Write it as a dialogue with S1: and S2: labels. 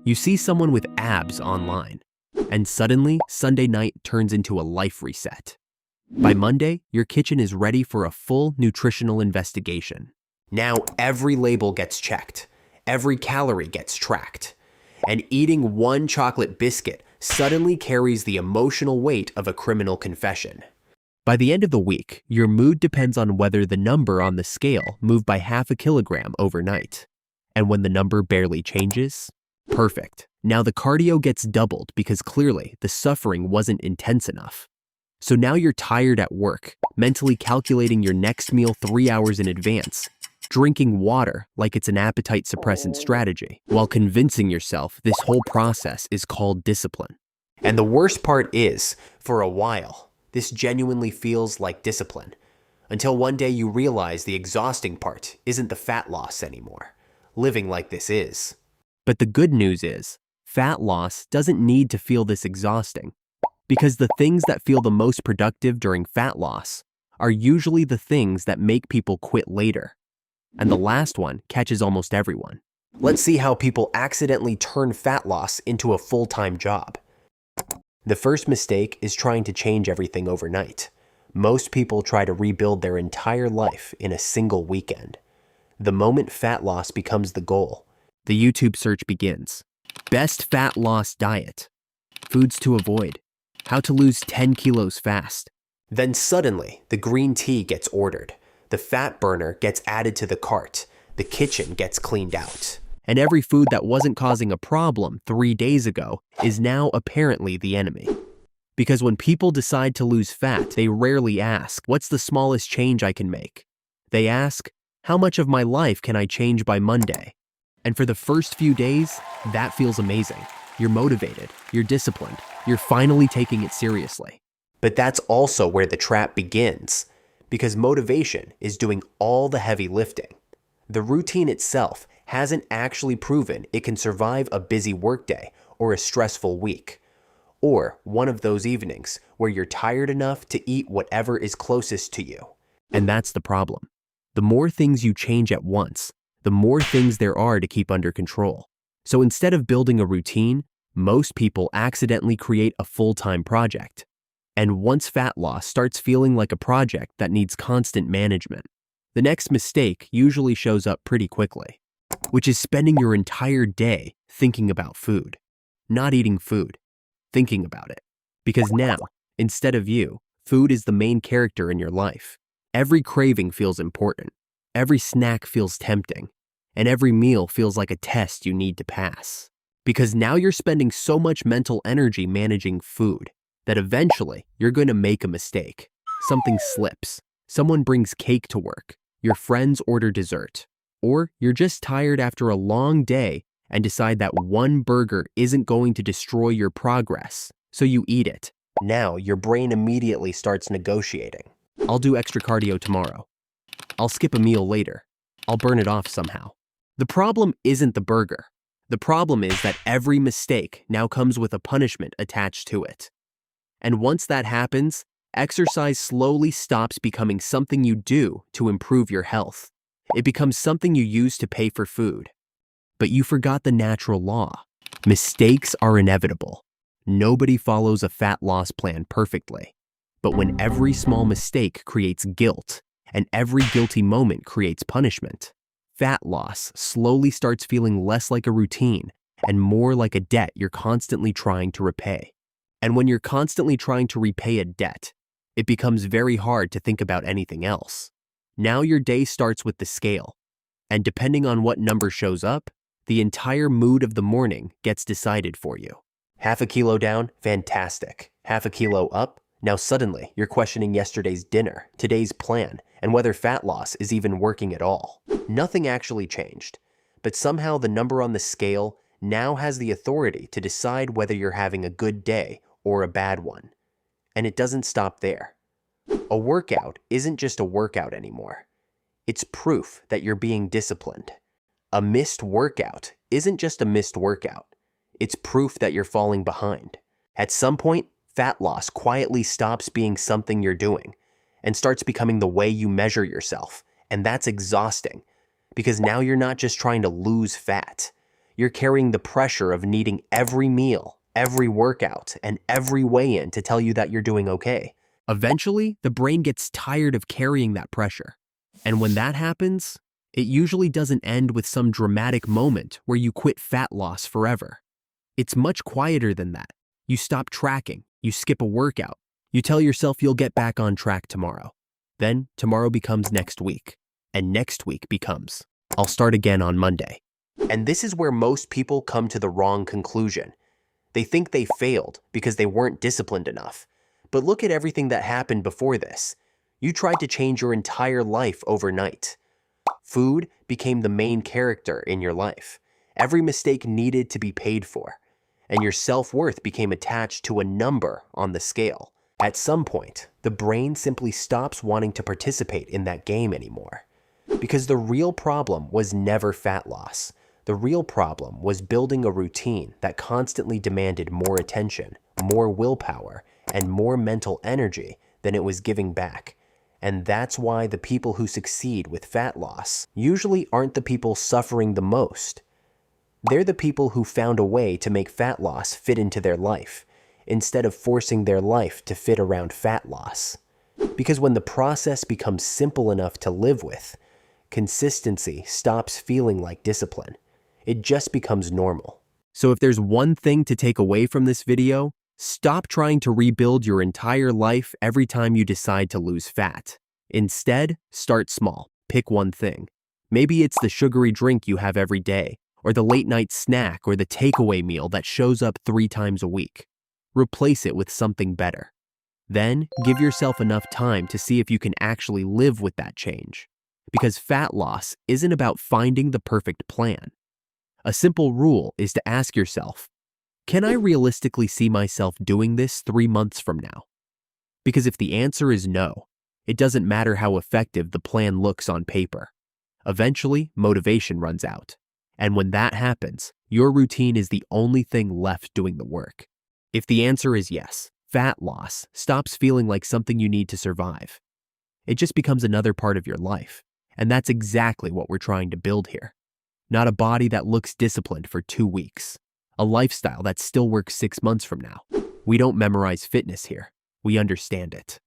S1: You see someone with abs online, and suddenly Sunday night turns into a life reset. By Monday, your kitchen is ready for a full nutritional investigation. Now every label gets checked, every calorie gets tracked, and eating one chocolate biscuit suddenly carries the emotional weight of a criminal confession. By the end of the week, your mood depends on whether the number on the scale moved by half a kilogram overnight. And when the number barely changes, perfect. Now the cardio gets doubled because clearly the suffering wasn't intense enough. So now you're tired at work, mentally calculating your next meal 3 hours in advance, drinking water like it's an appetite suppressant strategy, while convincing yourself this whole process is called discipline. And the worst part is, for a while, this genuinely feels like discipline, until one day you realize the exhausting part isn't the fat loss anymore. Living like this is. But the good news is, fat loss doesn't need to feel this exhausting, because the things that feel the most productive during fat loss are usually the things that make people quit later. And the last one catches almost everyone. Let's see how people accidentally turn fat loss into a full-time job. The first mistake is trying to change everything overnight. Most people try to rebuild their entire life in a single weekend. The moment fat loss becomes the goal, the YouTube search begins. Best fat loss diet. Foods to avoid. How to lose 10 kilos fast. Then suddenly, the green tea gets ordered. The fat burner gets added to the cart. The kitchen gets cleaned out. And every food that wasn't causing a problem 3 days ago is now apparently the enemy. Because when people decide to lose fat, they rarely ask, what's the smallest change I can make? They ask, how much of my life can I change by Monday? And for the first few days, that feels amazing. You're motivated, you're disciplined, you're finally taking it seriously. But that's also where the trap begins, because motivation is doing all the heavy lifting. The routine itself hasn't actually proven it can survive a busy workday or a stressful week, or one of those evenings where you're tired enough to eat whatever is closest to you. And that's the problem. The more things you change at once, the more things there are to keep under control. So instead of building a routine, most people accidentally create a full-time project. And once fat loss starts feeling like a project that needs constant management, the next mistake usually shows up pretty quickly, which is spending your entire day thinking about food. Not eating food, thinking about it. Because now, instead of you, food is the main character in your life. Every craving feels important, every snack feels tempting, and every meal feels like a test you need to pass. Because now you're spending so much mental energy managing food that eventually you're going to make a mistake. Something slips, someone brings cake to work, your friends order dessert, or you're just tired after a long day and decide that one burger isn't going to destroy your progress, so you eat it. Now your brain immediately starts negotiating. I'll do extra cardio tomorrow. I'll skip a meal later. I'll burn it off somehow. The problem isn't the burger. The problem is that every mistake now comes with a punishment attached to it. And once that happens, exercise slowly stops becoming something you do to improve your health. It becomes something you use to pay for food. But you forgot the natural law. Mistakes are inevitable. Nobody follows a fat loss plan perfectly. But when every small mistake creates guilt, and every guilty moment creates punishment, fat loss slowly starts feeling less like a routine and more like a debt you're constantly trying to repay. And when you're constantly trying to repay a debt, it becomes very hard to think about anything else. Now your day starts with the scale, and depending on what number shows up, the entire mood of the morning gets decided for you. Half a kilo down? Fantastic. Half a kilo up? Now suddenly you're questioning yesterday's dinner, today's plan, and whether fat loss is even working at all. Nothing actually changed, but somehow the number on the scale now has the authority to decide whether you're having a good day or a bad one. And it doesn't stop there. A workout isn't just a workout anymore. It's proof that you're being disciplined. A missed workout isn't just a missed workout. It's proof that you're falling behind. At some point, fat loss quietly stops being something you're doing and starts becoming the way you measure yourself. And that's exhausting, because now you're not just trying to lose fat. You're carrying the pressure of needing every meal, every workout, and every weigh-in to tell you that you're doing okay. Eventually, the brain gets tired of carrying that pressure. And when that happens, it usually doesn't end with some dramatic moment where you quit fat loss forever. It's much quieter than that. You stop tracking, you skip a workout, you tell yourself you'll get back on track tomorrow. Then tomorrow becomes next week, and next week becomes, I'll start again on Monday. And this is where most people come to the wrong conclusion. They think they failed because they weren't disciplined enough. But look at everything that happened before this. You tried to change your entire life overnight. Food became the main character in your life. Every mistake needed to be paid for, and your self-worth became attached to a number on the scale. At some point, the brain simply stops wanting to participate in that game anymore. Because the real problem was never fat loss. The real problem was building a routine that constantly demanded more attention, more willpower, and more mental energy than it was giving back. And that's why the people who succeed with fat loss usually aren't the people suffering the most. They're the people who found a way to make fat loss fit into their life, instead of forcing their life to fit around fat loss. Because when the process becomes simple enough to live with, consistency stops feeling like discipline. It just becomes normal. So if there's one thing to take away from this video, stop trying to rebuild your entire life every time you decide to lose fat. Instead, start small. Pick one thing. Maybe it's the sugary drink you have every day, or the late-night snack, or the takeaway meal that shows up 3 times a week. Replace it with something better. Then, give yourself enough time to see if you can actually live with that change. Because fat loss isn't about finding the perfect plan. A simple rule is to ask yourself, can I realistically see myself doing this 3 months from now? Because if the answer is no, it doesn't matter how effective the plan looks on paper. Eventually, motivation runs out. And when that happens, your routine is the only thing left doing the work. If the answer is yes, fat loss stops feeling like something you need to survive. It just becomes another part of your life. And that's exactly what we're trying to build here. Not a body that looks disciplined for 2 weeks. A lifestyle that still works 6 months from now. We don't memorize fitness here. We understand it.